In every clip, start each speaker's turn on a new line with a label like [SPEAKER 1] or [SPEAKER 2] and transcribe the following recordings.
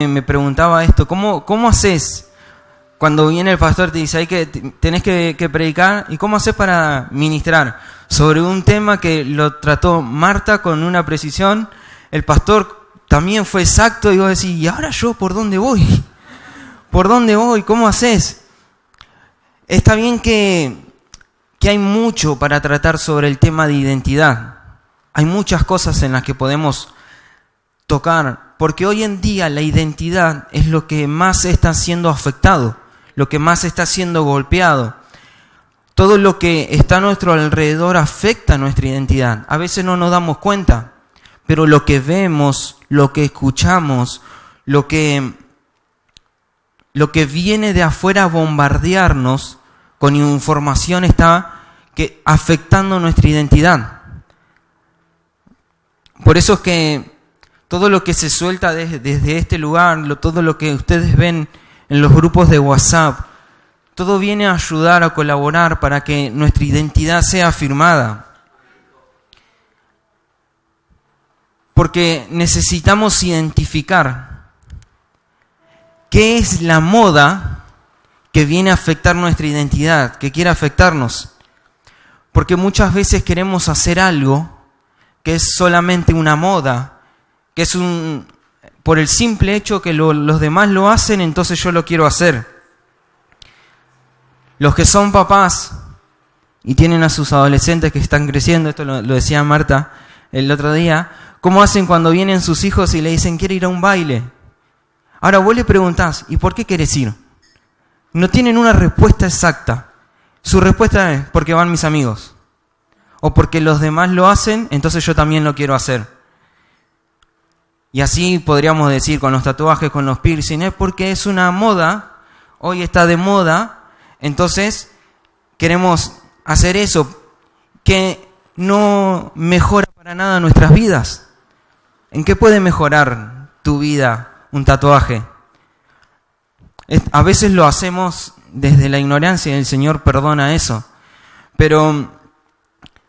[SPEAKER 1] Me preguntaba esto, ¿cómo haces cuando viene el pastor te dice tenés que predicar? ¿Y cómo haces para ministrar sobre un tema que lo trató Marta con una precisión? El pastor también fue exacto y vos decís, ¿y ahora yo por dónde voy? ¿Por dónde voy? ¿Cómo haces? Está bien que hay mucho para tratar sobre el tema de identidad. Hay muchas cosas en las que podemos tocar, porque hoy en día la identidad es lo que más está siendo afectado, lo que más está siendo golpeado. Todo lo que está a nuestro alrededor afecta nuestra identidad. A veces no nos damos cuenta, pero lo que vemos, lo que escuchamos, lo que viene de afuera a bombardearnos con información está afectando nuestra identidad. Por eso es que todo lo que se suelta desde este lugar, todo lo que ustedes ven en los grupos de WhatsApp, todo viene a ayudar, a colaborar para que nuestra identidad sea afirmada. Porque necesitamos identificar qué es la moda que viene a afectar nuestra identidad, que quiere afectarnos. Porque muchas veces queremos hacer algo que es solamente una moda, que es por el simple hecho que los demás lo hacen, entonces yo lo quiero hacer. Los que son papás y tienen a sus adolescentes que están creciendo, esto lo decía Marta el otro día, ¿cómo hacen cuando vienen sus hijos y le dicen quiero ir a un baile? Ahora vos le preguntás, ¿y por qué querés ir? No tienen una respuesta exacta. Su respuesta es porque van mis amigos. O porque los demás lo hacen, entonces yo también lo quiero hacer. Y así podríamos decir con los tatuajes, con los piercings, porque es una moda, hoy está de moda, entonces queremos hacer eso, que no mejora para nada nuestras vidas. ¿En qué puede mejorar tu vida un tatuaje? A veces lo hacemos desde la ignorancia y el Señor perdona eso, pero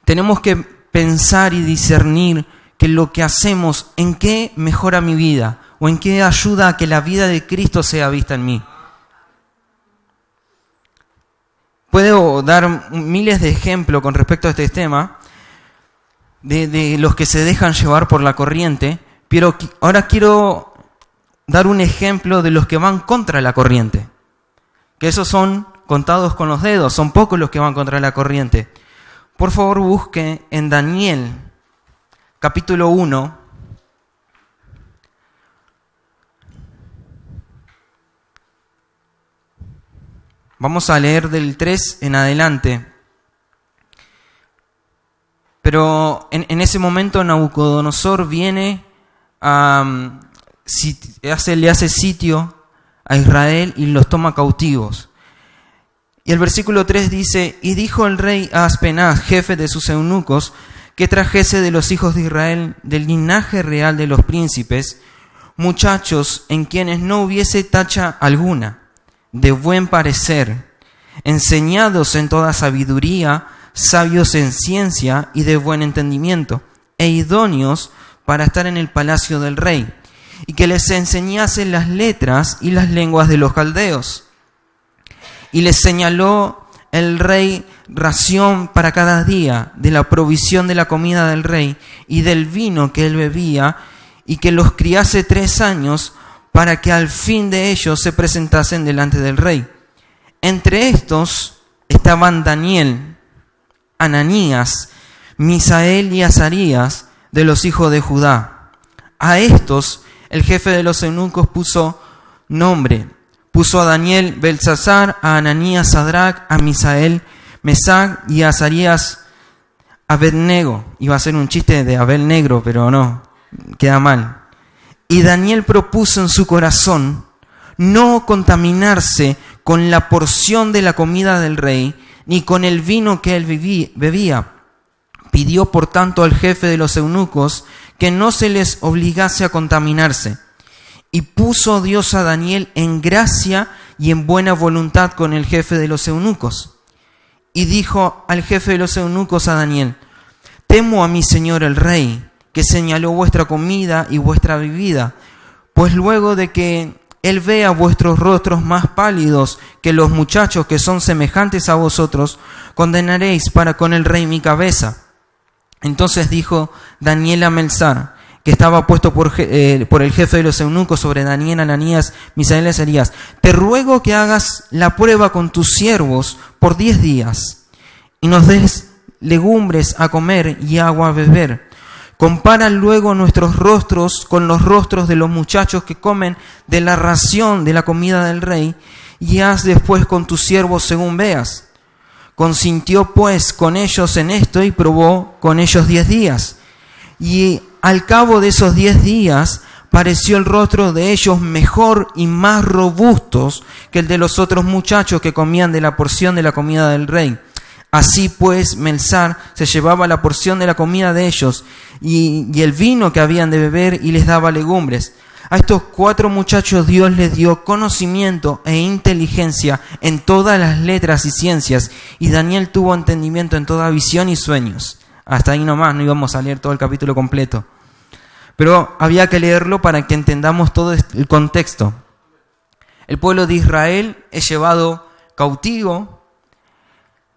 [SPEAKER 1] tenemos que pensar y discernir que lo que hacemos, en qué mejora mi vida o en qué ayuda a que la vida de Cristo sea vista en mí. Puedo dar miles de ejemplos con respecto a este tema, de los que se dejan llevar por la corriente, pero ahora quiero dar un ejemplo de los que van contra la corriente, que esos son contados con los dedos, son pocos los que van contra la corriente. Por favor, busque en Daniel, capítulo 1, vamos a leer del 3 en adelante. Pero en ese momento Nabucodonosor viene, le hace sitio a Israel y los toma cautivos. Y el versículo 3 dice, y dijo el rey a Aspenaz, jefe de sus eunucos, que trajese de los hijos de Israel, del linaje real de los príncipes, muchachos en quienes no hubiese tacha alguna, de buen parecer, enseñados en toda sabiduría, sabios en ciencia y de buen entendimiento, e idóneos para estar en el palacio del rey, y que les enseñase las letras y las lenguas de los caldeos. Y les señaló el rey ración para cada día de la provisión de la comida del rey y del vino que él bebía, y que los criase 3 años para que al fin de ellos se presentasen delante del rey. Entre estos estaban Daniel, Ananías, Misael y Azarías de los hijos de Judá. A estos el jefe de los eunucos puso nombre. Puso a Daniel Belsasar, a Ananías Sadrac, a Misael Mesac y a Azarías Abednego. Iba a ser un chiste de Abel Negro, pero no, queda mal. Y Daniel propuso en su corazón no contaminarse con la porción de la comida del rey, ni con el vino que él bebía. Pidió por tanto al jefe de los eunucos que no se les obligase a contaminarse. Y puso Dios a Daniel en gracia y en buena voluntad con el jefe de los eunucos. Y dijo al jefe de los eunucos a Daniel, temo a mi señor el rey, que señaló vuestra comida y vuestra bebida, Pues luego de que él vea vuestros rostros más pálidos que los muchachos que son semejantes a vosotros, condenaréis para con el rey mi cabeza. Entonces dijo Daniel a Melzar, que estaba puesto por el jefe de los eunucos sobre Daniel, Ananías, Misael y Azarías: te ruego que hagas la prueba con tus siervos por 10 días y nos des legumbres a comer y agua a beber. Compara luego nuestros rostros con los rostros de los muchachos que comen de la ración de la comida del rey, y haz después con tus siervos según veas. Consintió pues con ellos en esto y probó con ellos 10 días. Y al cabo de esos 10 días pareció el rostro de ellos mejor y más robustos que el de los otros muchachos que comían de la porción de la comida del rey. Así pues, Melzar se llevaba la porción de la comida de ellos y el vino que habían de beber, y les daba legumbres. A estos 4 muchachos Dios les dio conocimiento e inteligencia en todas las letras y ciencias, y Daniel tuvo entendimiento en toda visión y sueños. Hasta ahí nomás, no íbamos a leer todo el capítulo completo. Pero había que leerlo para que entendamos todo el contexto. El pueblo de Israel es llevado cautivo.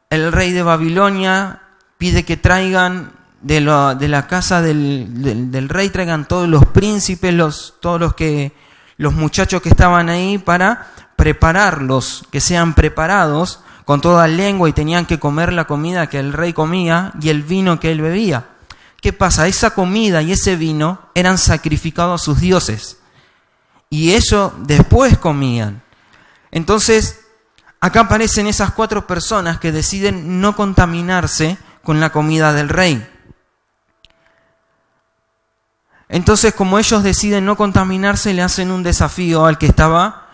[SPEAKER 1] El rey de Babilonia pide que traigan de la casa del rey, traigan todos los príncipes, todos los muchachos que estaban ahí, para prepararlos, que sean preparados con toda lengua, y tenían que comer la comida que el rey comía y el vino que él bebía. ¿Qué pasa? Esa comida y ese vino eran sacrificados a sus dioses, y eso después comían. Entonces, acá aparecen esas 4 personas que deciden no contaminarse con la comida del rey. Entonces, como ellos deciden no contaminarse, le hacen un desafío al que estaba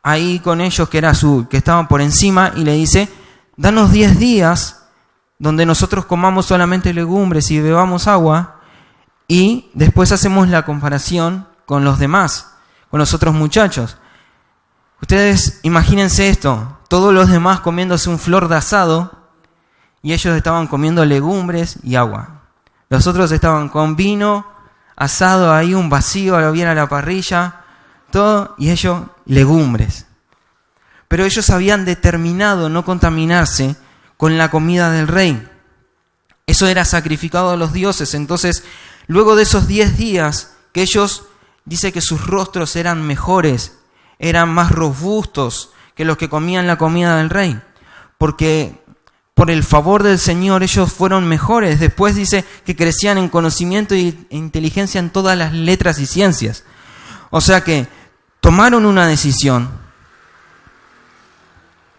[SPEAKER 1] ahí con ellos, que estaban por encima, y le dice: danos 10 días donde nosotros comamos solamente legumbres y bebamos agua, y después hacemos la comparación con los demás, con los otros muchachos. Ustedes imagínense esto: todos los demás comiéndose un flor de asado, y ellos estaban comiendo legumbres y agua. Los otros estaban con vino, asado ahí, un vacío bien a la parrilla, todo, y ellos legumbres. Pero ellos habían determinado no contaminarse con la comida del rey. Eso era sacrificado a los dioses. Entonces, luego de esos 10 días, que ellos, dice que sus rostros eran mejores, eran más robustos que los que comían la comida del rey, porque por el favor del Señor ellos fueron mejores. Después dice que crecían en conocimiento e inteligencia en todas las letras y ciencias. O sea que tomaron una decisión: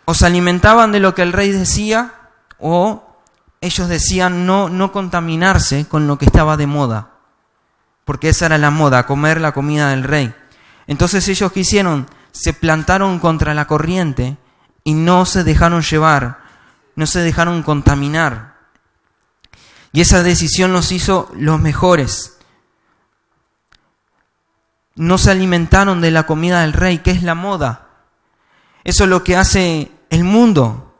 [SPEAKER 1] o se alimentaban de lo que el rey decía, o ellos decían no contaminarse con lo que estaba de moda, porque esa era la moda, comer la comida del rey. Entonces ellos, ¿qué hicieron? Se plantaron contra la corriente y no se dejaron llevar, no se dejaron contaminar. Y esa decisión los hizo los mejores. No se alimentaron de la comida del rey, que es la moda. Eso es lo que hace el mundo.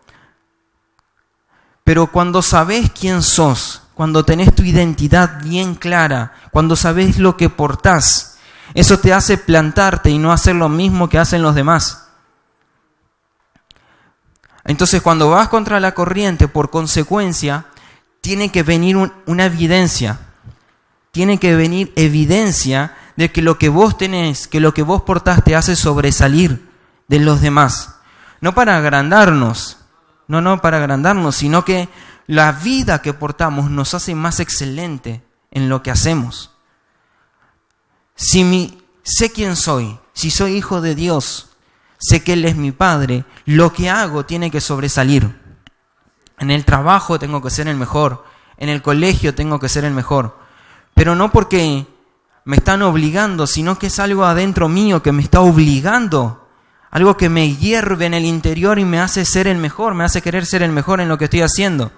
[SPEAKER 1] Pero cuando sabés quién sos, cuando tenés tu identidad bien clara, cuando sabés lo que portás, eso te hace plantarte y no hacer lo mismo que hacen los demás. Entonces, cuando vas contra la corriente, por consecuencia, tiene que venir una evidencia. Tiene que venir evidencia de que lo que vos tenés, que lo que vos portás te hace sobresalir de los demás. No para agrandarnos, no para agrandarnos, sino que la vida que portamos nos hace más excelente en lo que hacemos. Si sé quién soy, si soy hijo de Dios, sé que Él es mi Padre, lo que hago tiene que sobresalir. En el trabajo tengo que ser el mejor, en el colegio tengo que ser el mejor, pero no porque me están obligando, sino que es algo adentro mío que me está obligando, algo que me hierve en el interior y me hace ser el mejor, me hace querer ser el mejor en lo que estoy haciendo.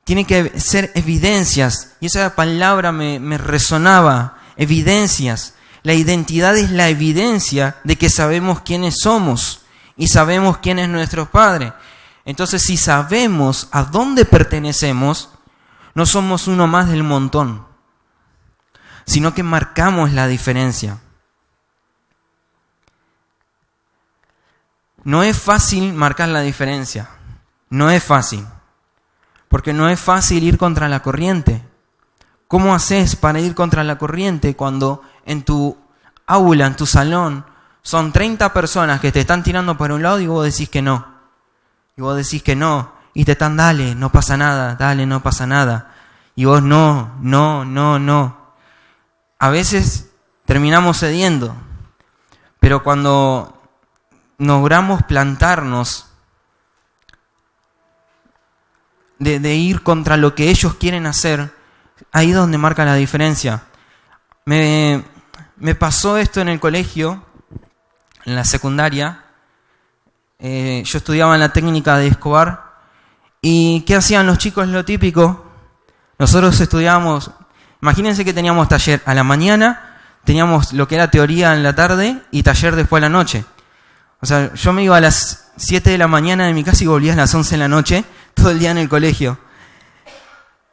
[SPEAKER 1] Tiene que ser evidencias, y esa palabra me resonaba, evidencias. La identidad es la evidencia de que sabemos quiénes somos y sabemos quién es nuestro Padre. Entonces, si sabemos a dónde pertenecemos, no somos uno más del montón. sino que marcamos la diferencia. No es fácil marcar la diferencia, no es fácil, porque no es fácil ir contra la corriente. ¿Cómo haces para ir contra la corriente cuando en tu aula, en tu salón, son 30 personas que te están tirando para un lado y vos decís que no? Y vos decís que no, y te están, dale, no pasa nada, dale, no pasa nada. Y vos no. A veces terminamos cediendo, pero cuando logramos plantarnos de ir contra lo que ellos quieren hacer, ahí es donde marca la diferencia. Me pasó esto en el colegio, en la secundaria. Yo estudiaba en la técnica de Escobar. ¿Y qué hacían los chicos? Lo típico. Nosotros estudiábamos, imagínense que teníamos taller a la mañana, teníamos lo que era teoría en la tarde y taller después a la noche. O sea, yo me iba a las 7 de la mañana de mi casa y volvía a las 11 de la noche, todo el día en el colegio.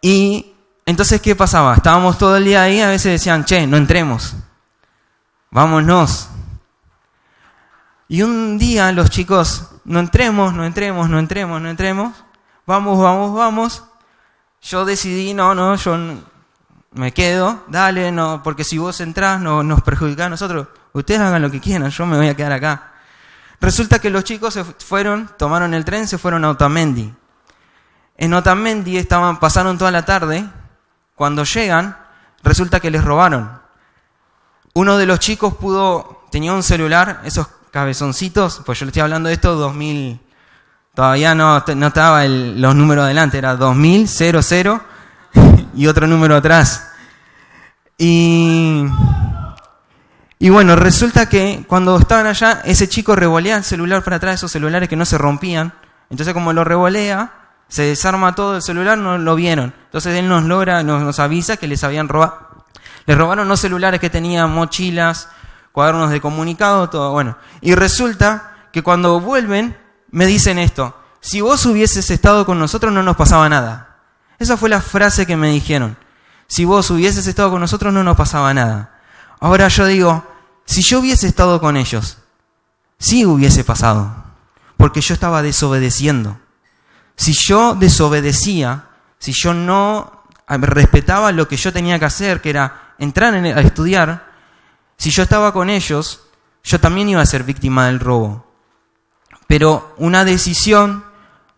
[SPEAKER 1] Y entonces, ¿qué pasaba? Estábamos todo el día ahí, a veces decían, che, no entremos, vámonos. Y un día los chicos, no entremos, vamos. Yo decidí, yo me quedo, dale, no, porque si vos entrás nos perjudicás a nosotros. Ustedes hagan lo que quieran, yo me voy a quedar acá. Resulta que los chicos se fueron, tomaron el tren, se fueron a Otamendi. En Otamendi pasaron toda la tarde. Cuando llegan, resulta que les robaron. Uno de los chicos tenía un celular, esos cabezoncitos, pues yo le estoy hablando de esto 2000, todavía no estaba los números adelante, era 2000, 00 y otro número atrás. Y bueno, resulta que cuando estaban allá, ese chico revolea el celular para atrás, esos celulares que no se rompían. Entonces, como lo revolea, se desarma todo el celular, no lo vieron. Entonces él nos avisa que les habían robado. Les robaron los celulares que tenían, mochilas, cuadernos de comunicado, todo. Bueno, y resulta que cuando vuelven, me dicen esto: si vos hubieses estado con nosotros, no nos pasaba nada. Esa fue la frase que me dijeron. Si vos hubieses estado con nosotros, no nos pasaba nada. Ahora yo digo, si yo hubiese estado con ellos, sí hubiese pasado, porque yo estaba desobedeciendo. Si yo desobedecía, si yo no respetaba lo que yo tenía que hacer, que era entrar a estudiar, si yo estaba con ellos, yo también iba a ser víctima del robo. Pero una decisión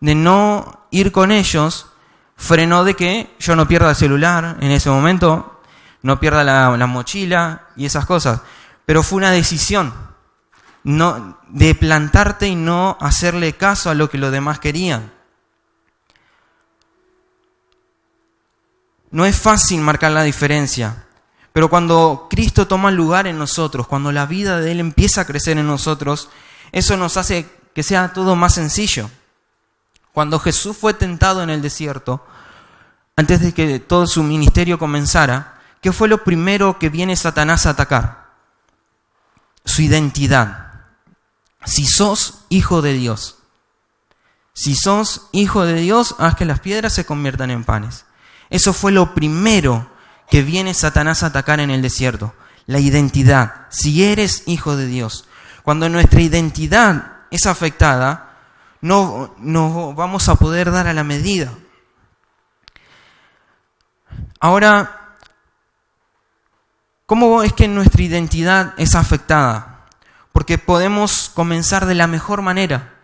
[SPEAKER 1] de no ir con ellos frenó de que yo no pierda el celular en ese momento, no pierda la mochila y esas cosas. Pero fue una decisión de plantarte y no hacerle caso a lo que los demás querían. No es fácil marcar la diferencia, pero cuando Cristo toma lugar en nosotros, cuando la vida de Él empieza a crecer en nosotros, eso nos hace que sea todo más sencillo. Cuando Jesús fue tentado en el desierto, antes de que todo su ministerio comenzara, ¿qué fue lo primero que viene Satanás a atacar? Su identidad. Si sos hijo de Dios, haz que las piedras se conviertan en panes. Eso fue lo primero que viene Satanás a atacar en el desierto, la identidad. Si eres hijo de Dios, cuando nuestra identidad es afectada, no vamos a poder dar a la medida. Ahora, ¿cómo es que nuestra identidad es afectada? Porque podemos comenzar de la mejor manera,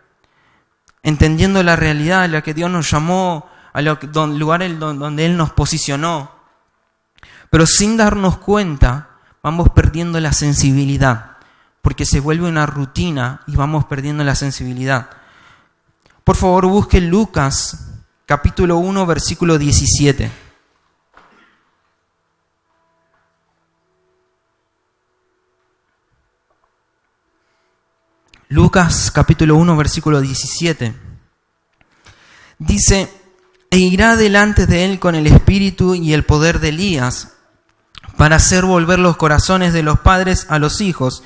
[SPEAKER 1] entendiendo la realidad a la que Dios nos llamó, al lugar donde Él nos posicionó. Pero sin darnos cuenta, vamos perdiendo la sensibilidad, porque se vuelve una rutina y vamos perdiendo la sensibilidad. Por favor, busque Lucas, capítulo 1, versículo 17. Lucas, capítulo 1, versículo 17. Dice: e irá delante de él con el espíritu y el poder de Elías, para hacer volver los corazones de los padres a los hijos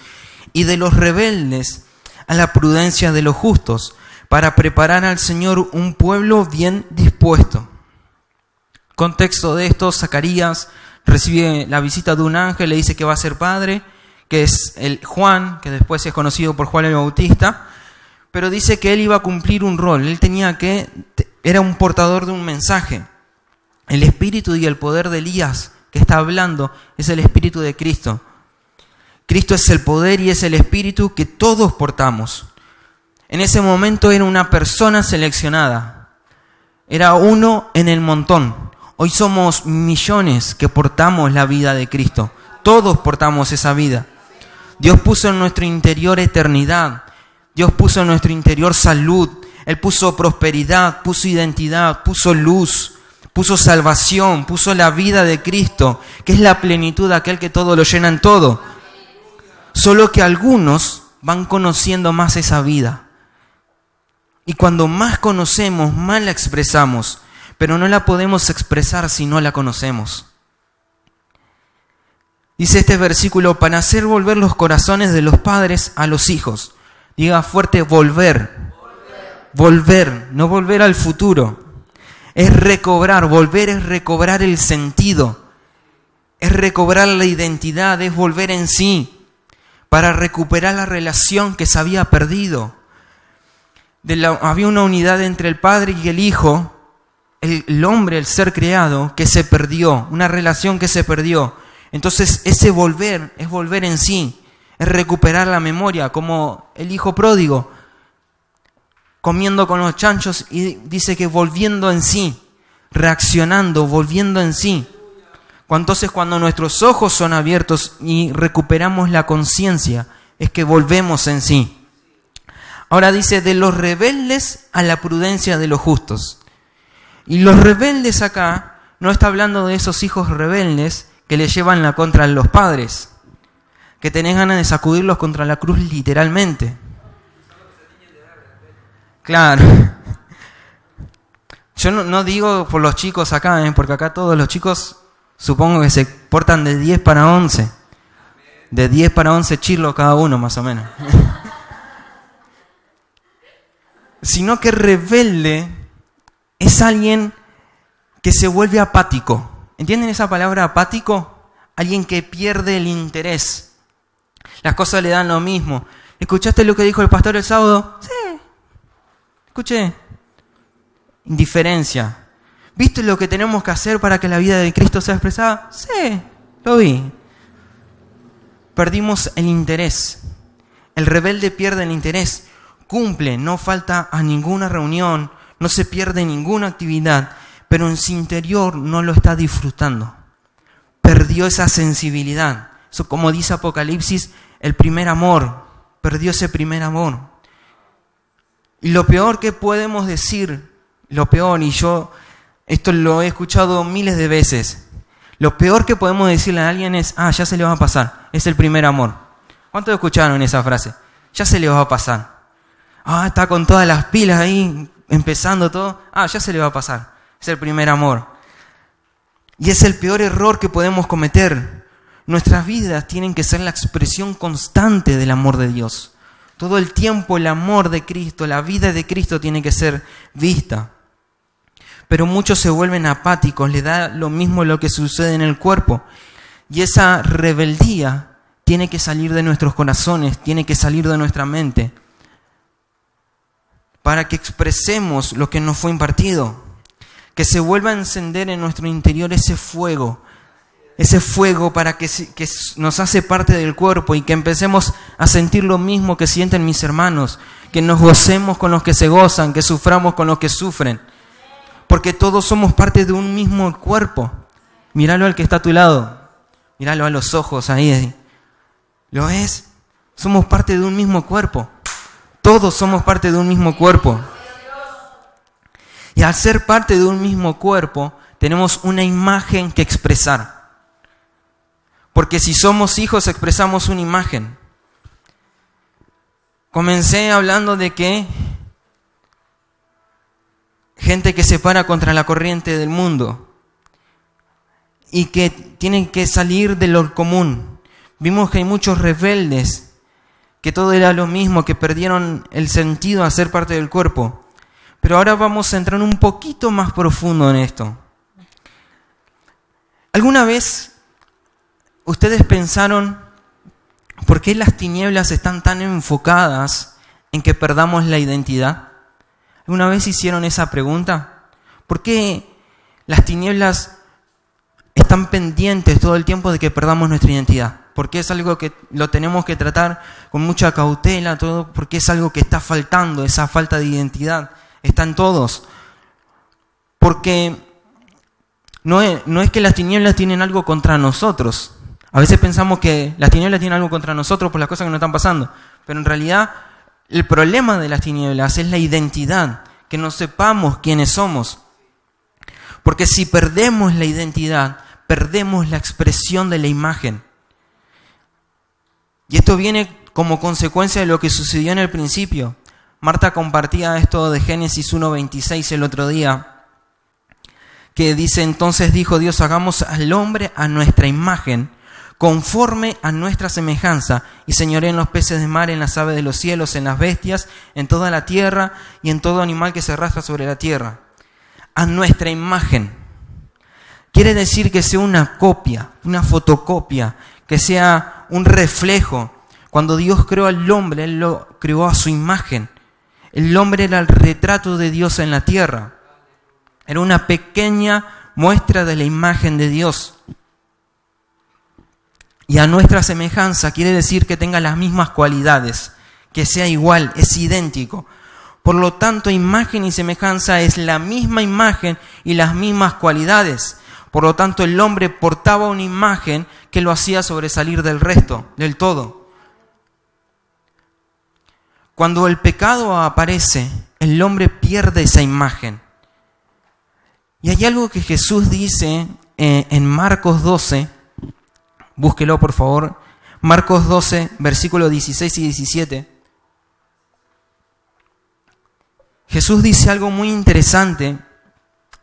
[SPEAKER 1] y de los rebeldes a la prudencia de los justos, para preparar al Señor un pueblo bien dispuesto. Contexto de esto: Zacarías recibe la visita de un ángel, le dice que va a ser padre, que es el Juan, que después es conocido por Juan el Bautista, pero dice que él iba a cumplir un rol, era un portador de un mensaje. El espíritu y el poder de Elías que está hablando es el espíritu de Cristo. Cristo es el poder y es el espíritu que todos portamos. En ese momento era una persona seleccionada, era uno en el montón. Hoy somos millones que portamos la vida de Cristo, todos portamos esa vida. Dios puso en nuestro interior eternidad, Dios puso en nuestro interior salud, Él puso prosperidad, puso identidad, puso luz, puso salvación, puso la vida de Cristo, que es la plenitud de aquel que todo lo llena en todo. Solo que algunos van conociendo más esa vida. Y cuando más conocemos, más la expresamos, pero no la podemos expresar si no la conocemos. Dice este versículo, para hacer volver los corazones de los padres a los hijos. Diga fuerte, volver. Volver, no volver al futuro. Es recobrar, volver es recobrar el sentido. Es recobrar la identidad, es volver en sí. Para recuperar la relación que se había perdido. Había una unidad entre el Padre y el Hijo, el hombre, el ser creado, que se perdió, una relación que se perdió. Entonces ese volver es volver en sí, es recuperar la memoria, como el hijo pródigo, comiendo con los chanchos y dice que volviendo en sí, reaccionando, volviendo en sí. Entonces cuando nuestros ojos son abiertos y recuperamos la conciencia, es que volvemos en sí. Ahora dice, de los rebeldes a la prudencia de los justos. Y los rebeldes acá no está hablando de esos hijos rebeldes que le llevan la contra a los padres, que tenés ganas de sacudirlos contra la cruz literalmente. Claro. Yo no digo por los chicos acá, porque acá todos los chicos supongo que se portan de 10 para 11. De 10 para 11 chirlos cada uno, más o menos. Sino que rebelde es alguien que se vuelve apático. ¿Entienden esa palabra apático? Alguien que pierde el interés. Las cosas le dan lo mismo. ¿Escuchaste lo que dijo el pastor el sábado? Sí. Escuché. Indiferencia. ¿Viste lo que tenemos que hacer para que la vida de Cristo sea expresada? Sí, lo vi. Perdimos el interés. El rebelde pierde el interés. Cumple, no falta a ninguna reunión, no se pierde ninguna actividad, pero en su interior no lo está disfrutando. Perdió esa sensibilidad. Eso, como dice Apocalipsis, el primer amor. Perdió ese primer amor. Y lo peor que podemos decir, lo peor, y yo esto lo he escuchado miles de veces, lo peor que podemos decirle a alguien es, ya se le va a pasar, es el primer amor. ¿Cuántos escucharon esa frase? Ya se le va a pasar. Está con todas las pilas ahí, empezando todo. Ya se le va a pasar. Es el primer amor. Y es el peor error que podemos cometer. Nuestras vidas tienen que ser la expresión constante del amor de Dios. Todo el tiempo el amor de Cristo, la vida de Cristo tiene que ser vista. Pero muchos se vuelven apáticos, les da lo mismo lo que sucede en el cuerpo. Y esa rebeldía tiene que salir de nuestros corazones, tiene que salir de nuestra mente, para que expresemos lo que nos fue impartido, que se vuelva a encender en nuestro interior ese fuego para que nos hace parte del cuerpo y que empecemos a sentir lo mismo que sienten mis hermanos, que nos gocemos con los que se gozan, que suframos con los que sufren, porque todos somos parte de un mismo cuerpo. Míralo al que está a tu lado, míralo a los ojos ahí, ¿lo ves? Somos parte de un mismo cuerpo. Todos somos parte de un mismo cuerpo. Y al ser parte de un mismo cuerpo, tenemos una imagen que expresar. Porque si somos hijos, expresamos una imagen. Comencé hablando de que gente que se para contra la corriente del mundo y que tienen que salir de lo común. Vimos que hay muchos rebeldes, que todo era lo mismo, que perdieron el sentido a ser parte del cuerpo. Pero ahora vamos a entrar un poquito más profundo en esto. ¿Alguna vez ¿Ustedes pensaron por qué las tinieblas están tan enfocadas en que perdamos la identidad? ¿Alguna vez hicieron esa pregunta? ¿Por qué las tinieblas están pendientes todo el tiempo de que perdamos nuestra identidad? Porque es algo que lo tenemos que tratar con mucha cautela, todo, porque es algo que está faltando, esa falta de identidad está en todos. Porque no es que las tinieblas tienen algo contra nosotros. A veces pensamos que las tinieblas tienen algo contra nosotros por las cosas que nos están pasando, pero en realidad el problema de las tinieblas es la identidad, que no sepamos quiénes somos. Porque si perdemos la identidad, perdemos la expresión de la imagen. Y esto viene como consecuencia de lo que sucedió en el principio. Marta compartía esto de Génesis 1:26 el otro día, que dice: entonces dijo Dios, hagamos al hombre a nuestra imagen, conforme a nuestra semejanza, y señoree en los peces de mar, en las aves de los cielos, en las bestias, en toda la tierra y en todo animal que se arrastra sobre la tierra. A nuestra imagen. Quiere decir que sea una copia, una fotocopia, que sea un reflejo. Cuando Dios creó al hombre, Él lo creó a su imagen. El hombre era el retrato de Dios en la tierra. Era una pequeña muestra de la imagen de Dios. Y a nuestra semejanza quiere decir que tenga las mismas cualidades, que sea igual, es idéntico. Por lo tanto, imagen y semejanza es la misma imagen y las mismas cualidades. Por lo tanto, el hombre portaba una imagen que lo hacía sobresalir del resto, del todo. Cuando el pecado aparece, el hombre pierde esa imagen. Y hay algo que Jesús dice en Marcos 12, búsquelo por favor, Marcos 12, versículos 16 y 17. Jesús dice algo muy interesante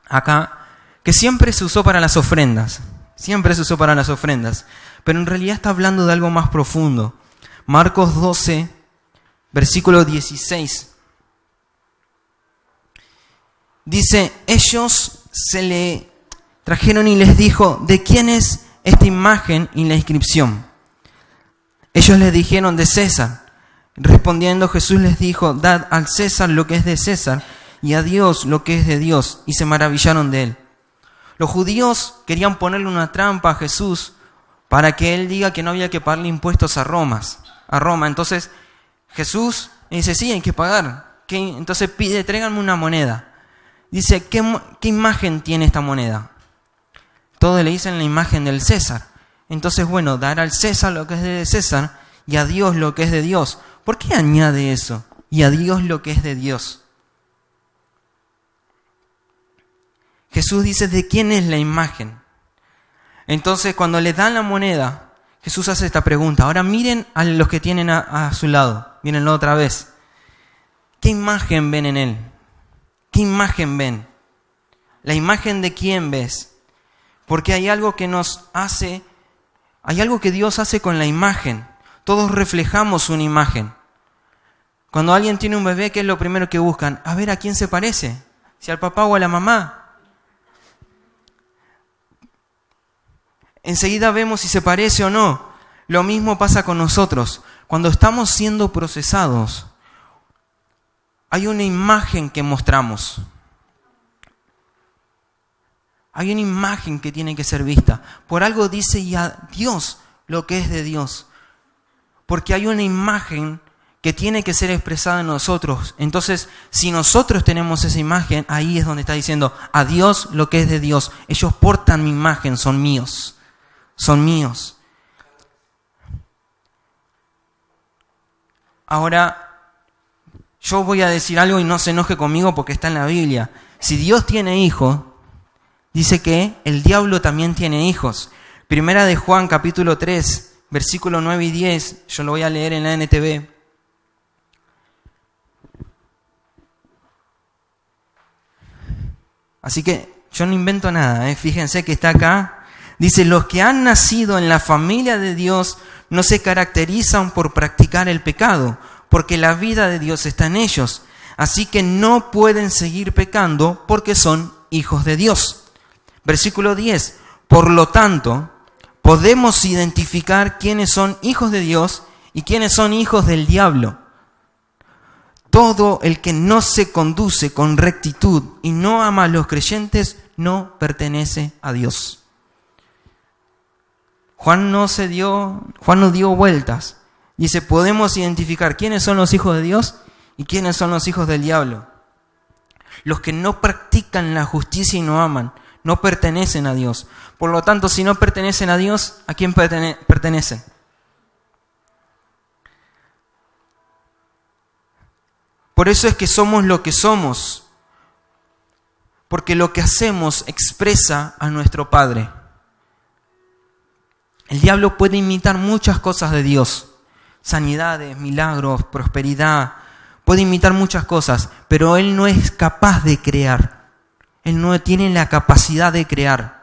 [SPEAKER 1] acá, que siempre se usó para las ofrendas, pero en realidad está hablando de algo más profundo. Marcos 12, versículo 16. Dice: ellos se le trajeron y les dijo: ¿de quién es esta imagen y la inscripción? Ellos le dijeron: de César. Respondiendo Jesús les dijo: dad al César lo que es de César y a Dios lo que es de Dios. Y se maravillaron de él. Los judíos querían ponerle una trampa a Jesús para que él diga que no había que pagarle impuestos a Roma. Entonces Jesús dice: sí, hay que pagar. Entonces pide: tráiganme una moneda. Dice: ¿qué imagen tiene esta moneda? Todos le dicen la imagen del César. Entonces, bueno, dar al César lo que es de César y a Dios lo que es de Dios. ¿Por qué añade eso? Y a Dios lo que es de Dios. Jesús dice: ¿de quién es la imagen? Entonces, cuando le dan la moneda, Jesús hace esta pregunta. Ahora miren a los que tienen a su lado. Mírenlo otra vez. ¿Qué imagen ven en él? ¿Qué imagen ven? ¿La imagen de quién ves? Porque hay algo que hay algo que Dios hace con la imagen. Todos reflejamos una imagen. Cuando alguien tiene un bebé, ¿qué es lo primero que buscan? A ver a quién se parece. Si al papá o a la mamá. Enseguida vemos si se parece o no. Lo mismo pasa con nosotros. Cuando estamos siendo procesados, hay una imagen que mostramos. Hay una imagen que tiene que ser vista. Por algo dice: y a Dios lo que es de Dios. Porque hay una imagen que tiene que ser expresada en nosotros. Entonces, si nosotros tenemos esa imagen, ahí es donde está diciendo: a Dios lo que es de Dios. Ellos portan mi imagen, son míos. Son míos. Ahora, yo voy a decir algo y no se enoje conmigo porque está en la Biblia. Si Dios tiene hijos, dice que el diablo también tiene hijos. Primera de Juan, capítulo 3, versículo 9 y 10. Yo lo voy a leer en la NTV. Así que yo no invento nada, fíjense que está acá. Dice: los que han nacido en la familia de Dios no se caracterizan por practicar el pecado, porque la vida de Dios está en ellos. Así que no pueden seguir pecando porque son hijos de Dios. Versículo 10. Por lo tanto, podemos identificar quiénes son hijos de Dios y quiénes son hijos del diablo. Todo el que no se conduce con rectitud y no ama a los creyentes no pertenece a Dios. Juan no dio vueltas. Dice, podemos identificar quiénes son los hijos de Dios y quiénes son los hijos del diablo. Los que no practican la justicia y no aman, no pertenecen a Dios. Por lo tanto, si no pertenecen a Dios, ¿a quién pertenecen? Por eso es que somos lo que somos, porque lo que hacemos expresa a nuestro Padre. El diablo puede imitar muchas cosas de Dios, sanidades, milagros, prosperidad, puede imitar muchas cosas, pero él no es capaz de crear, él no tiene la capacidad de crear.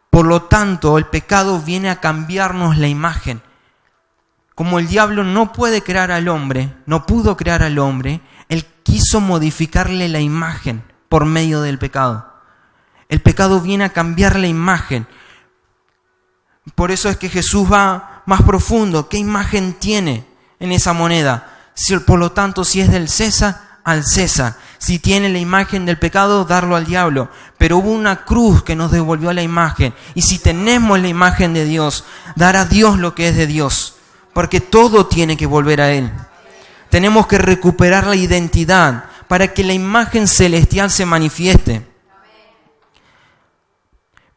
[SPEAKER 1] Por lo tanto, el pecado viene a cambiarnos la imagen. Como el diablo no puede crear al hombre, no pudo crear al hombre, él quiso modificarle la imagen por medio del pecado. El pecado viene a cambiar la imagen. Por eso es que Jesús va más profundo. ¿Qué imagen tiene en esa moneda? Por lo tanto, si es del César, al César. Si tiene la imagen del pecado, darlo al diablo. Pero hubo una cruz que nos devolvió la imagen. Y si tenemos la imagen de Dios, dar a Dios lo que es de Dios. Porque todo tiene que volver a Él. Tenemos que recuperar la identidad para que la imagen celestial se manifieste.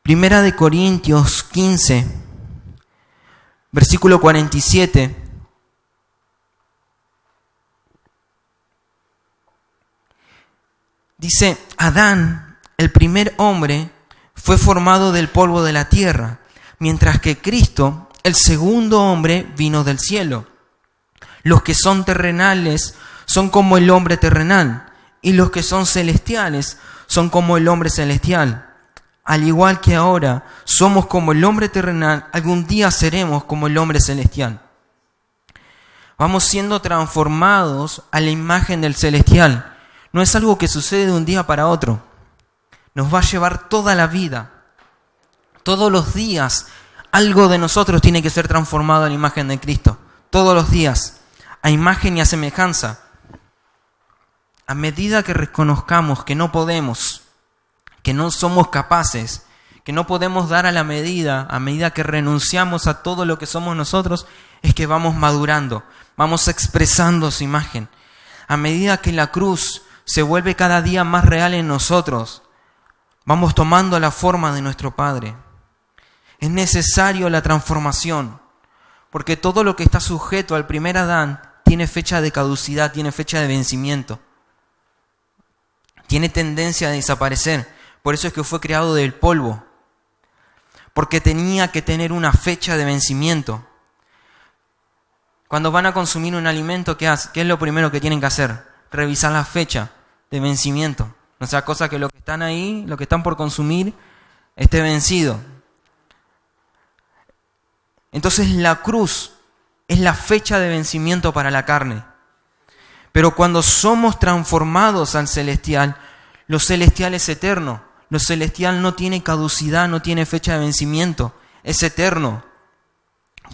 [SPEAKER 1] Primera de Corintios 15, versículo 47. Dice, Adán, el primer hombre, fue formado del polvo de la tierra, mientras que Cristo, el segundo hombre, vino del cielo. Los que son terrenales son como el hombre terrenal, y los que son celestiales son como el hombre celestial. Al igual que ahora somos como el hombre terrenal, algún día seremos como el hombre celestial. Vamos siendo transformados a la imagen del celestial. No es algo que sucede de un día para otro. Nos va a llevar toda la vida. Todos los días algo de nosotros tiene que ser transformado a la imagen de Cristo. Todos los días. A imagen y a semejanza. A medida que reconozcamos que no podemos, que no somos capaces, que no podemos dar a medida que renunciamos a todo lo que somos nosotros, es que vamos madurando, vamos expresando su imagen. A medida que la cruz se vuelve cada día más real en nosotros, vamos tomando la forma de nuestro Padre. Es necesario la transformación, porque todo lo que está sujeto al primer Adán tiene fecha de caducidad, tiene fecha de vencimiento. Tiene tendencia a desaparecer. Por eso es que fue creado del polvo. Porque tenía que tener una fecha de vencimiento. Cuando van a consumir un alimento, ¿qué es lo primero que tienen que hacer? Revisar la fecha de vencimiento. No sea cosa que lo que están ahí, lo que están por consumir, esté vencido. Entonces la cruz es la fecha de vencimiento para la carne. Pero cuando somos transformados al celestial, lo celestial es eterno. Lo celestial no tiene caducidad, no tiene fecha de vencimiento. Es eterno.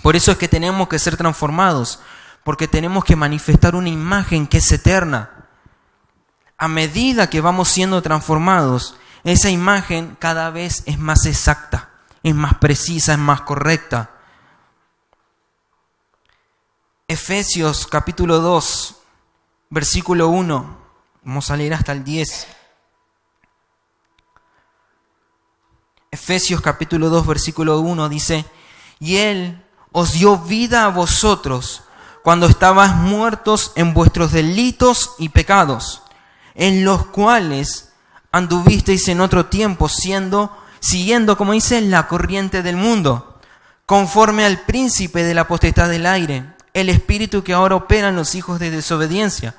[SPEAKER 1] Por eso es que tenemos que ser transformados. Porque tenemos que manifestar una imagen que es eterna. A medida que vamos siendo transformados, esa imagen cada vez es más exacta, es más precisa, es más correcta. Efesios capítulo 2, versículo 1. Vamos a leer hasta el 10. Efesios capítulo 2, versículo 1 dice, y Él os dio vida a vosotros cuando estabais muertos en vuestros delitos y pecados, en los cuales anduvisteis en otro tiempo, siguiendo, como dice, la corriente del mundo, conforme al príncipe de la potestad del aire, el espíritu que ahora opera en los hijos de desobediencia.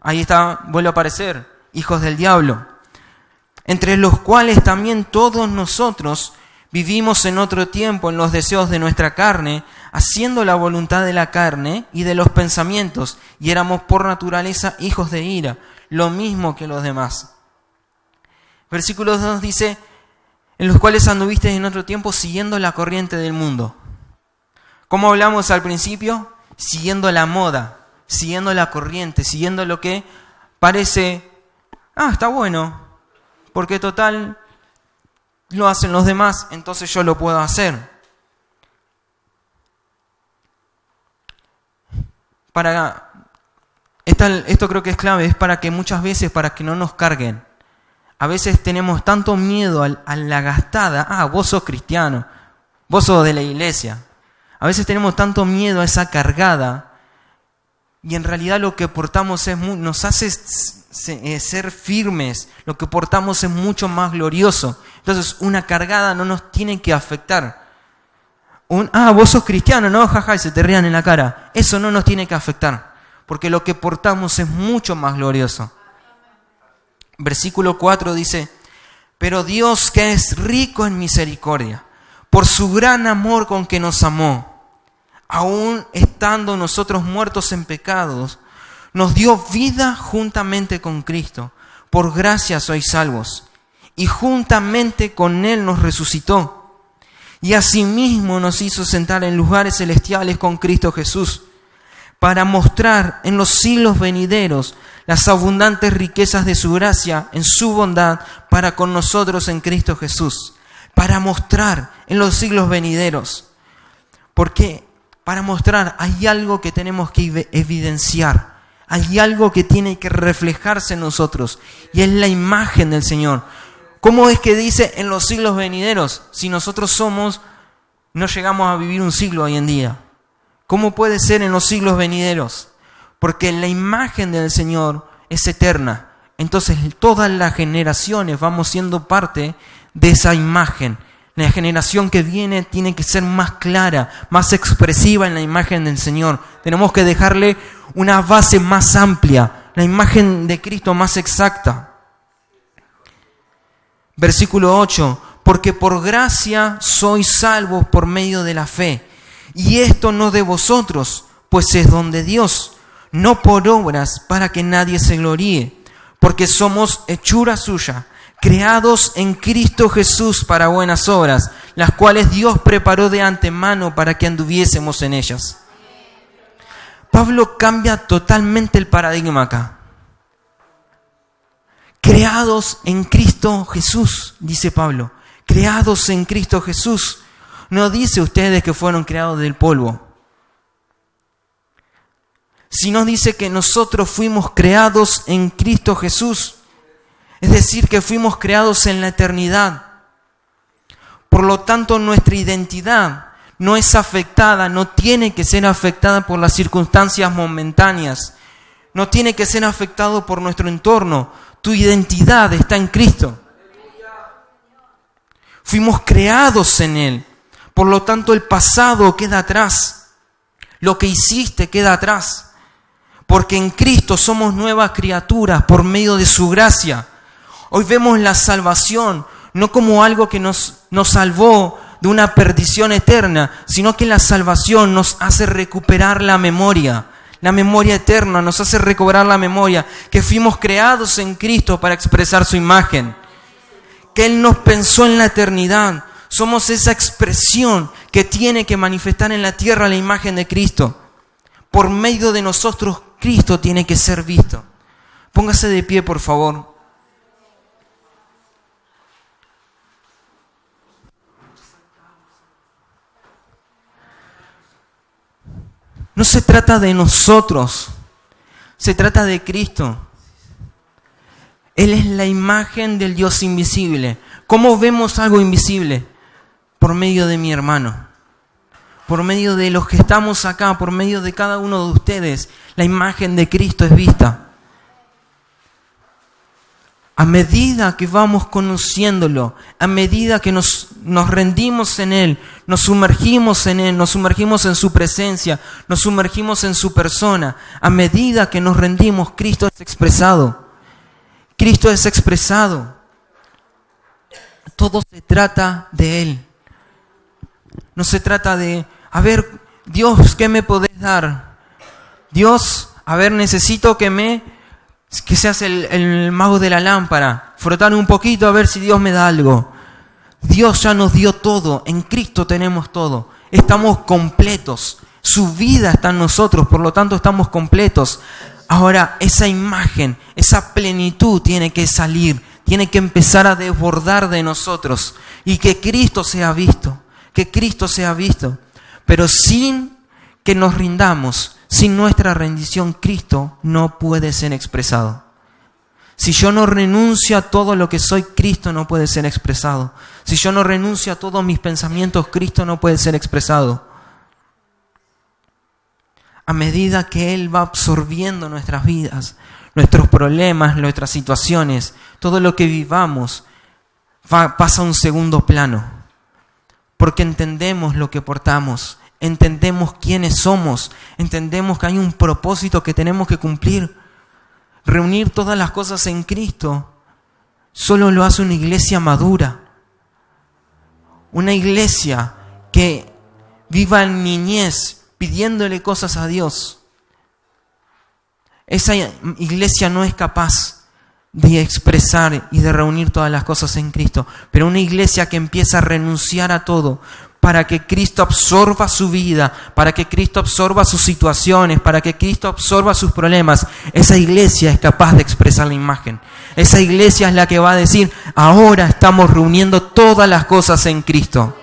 [SPEAKER 1] Ahí está, vuelve a aparecer, hijos del diablo. Entre los cuales también todos nosotros vivimos en otro tiempo en los deseos de nuestra carne, haciendo la voluntad de la carne y de los pensamientos, y éramos por naturaleza hijos de ira, lo mismo que los demás. Versículo 2 dice, en los cuales anduviste en otro tiempo siguiendo la corriente del mundo. ¿Cómo hablamos al principio? Siguiendo la moda, siguiendo la corriente, siguiendo lo que parece, está bueno, porque total lo hacen los demás, entonces yo lo puedo hacer. Esto creo que es clave, es para que muchas veces, para que no nos carguen. A veces tenemos tanto miedo a la gastada. Vos sos cristiano, vos sos de la iglesia. A veces tenemos tanto miedo a esa cargada y en realidad lo que portamos nos hace ser firmes. Lo que portamos es mucho más glorioso. Entonces una cargada no nos tiene que afectar. Vos sos cristiano, no, jaja, y se te rían en la cara. Eso no nos tiene que afectar, porque lo que portamos es mucho más glorioso. Versículo 4 dice, pero Dios, que es rico en misericordia, por su gran amor con que nos amó, aun estando nosotros muertos en pecados, nos dio vida juntamente con Cristo. Por gracia sois salvos, y juntamente con Él nos resucitó. Y asimismo nos hizo sentar en lugares celestiales con Cristo Jesús, para mostrar en los siglos venideros las abundantes riquezas de su gracia en su bondad para con nosotros en Cristo Jesús. Para mostrar en los siglos venideros. Porque para mostrar hay algo que tenemos que evidenciar. Hay algo que tiene que reflejarse en nosotros. Y es la imagen del Señor. ¿Cómo es que dice en los siglos venideros? Si nosotros no llegamos a vivir un siglo hoy en día. ¿Cómo puede ser en los siglos venideros? Porque la imagen del Señor es eterna. Entonces todas las generaciones vamos siendo parte de esa imagen. La generación que viene tiene que ser más clara, más expresiva en la imagen del Señor. Tenemos que dejarle una base más amplia, la imagen de Cristo más exacta. Versículo 8, porque por gracia sois salvos por medio de la fe, y esto no de vosotros, pues es don de Dios, no por obras para que nadie se gloríe, porque somos hechura suya, creados en Cristo Jesús para buenas obras, las cuales Dios preparó de antemano para que anduviésemos en ellas. Pablo cambia totalmente el paradigma acá. Creados en Cristo Jesús, dice Pablo. Creados en Cristo Jesús. No dice ustedes que fueron creados del polvo. Sino dice que nosotros fuimos creados en Cristo Jesús. Es decir, que fuimos creados en la eternidad. Por lo tanto, nuestra identidad no es afectada, no tiene que ser afectada por las circunstancias momentáneas. No tiene que ser afectado por nuestro entorno. Tu identidad está en Cristo. Fuimos creados en Él. Por lo tanto, el pasado queda atrás. Lo que hiciste queda atrás. Porque en Cristo somos nuevas criaturas por medio de su gracia. Hoy vemos la salvación no como algo que nos salvó de una perdición eterna, sino que la salvación nos hace recuperar la memoria eterna, nos hace recobrar la memoria, que fuimos creados en Cristo para expresar su imagen, que Él nos pensó en la eternidad. Somos esa expresión que tiene que manifestar en la tierra la imagen de Cristo. Por medio de nosotros, Cristo tiene que ser visto. Póngase de pie, por favor. No se trata de nosotros, se trata de Cristo. Él es la imagen del Dios invisible. ¿Cómo vemos algo invisible? Por medio de mi hermano, por medio de los que estamos acá, por medio de cada uno de ustedes, la imagen de Cristo es vista. A medida que vamos conociéndolo, a medida que nos rendimos en Él, nos sumergimos en Él, nos sumergimos en su presencia, nos sumergimos en su persona, a medida que nos rendimos, Cristo es expresado. Cristo es expresado. Todo se trata de Él. No se trata de, a ver, Dios, ¿qué me podés dar? Dios, a ver, necesito que seas el mago de la lámpara, frotar un poquito a ver si Dios me da algo. Dios ya nos dio todo, en Cristo tenemos todo, estamos completos, su vida está en nosotros, por lo tanto estamos completos. Ahora esa imagen, esa plenitud tiene que salir, tiene que empezar a desbordar de nosotros y que Cristo sea visto, pero sin que nos rindamos, sin nuestra rendición, Cristo no puede ser expresado. Si yo no renuncio a todo lo que soy, Cristo no puede ser expresado. Si yo no renuncio a todos mis pensamientos, Cristo no puede ser expresado. A medida que Él va absorbiendo nuestras vidas, nuestros problemas, nuestras situaciones, todo lo que vivamos, pasa a un segundo plano. Porque entendemos lo que portamos, entendemos quiénes somos, entendemos que hay un propósito que tenemos que cumplir. Reunir todas las cosas en Cristo solo lo hace una iglesia madura. Una iglesia que viva en niñez pidiéndole cosas a Dios. Esa iglesia no es capaz de expresar y de reunir todas las cosas en Cristo. Pero una iglesia que empieza a renunciar a todo para que Cristo absorba su vida, para que Cristo absorba sus situaciones, para que Cristo absorba sus problemas, esa iglesia es capaz de expresar la imagen. Esa iglesia es la que va a decir, ahora estamos reuniendo todas las cosas en Cristo.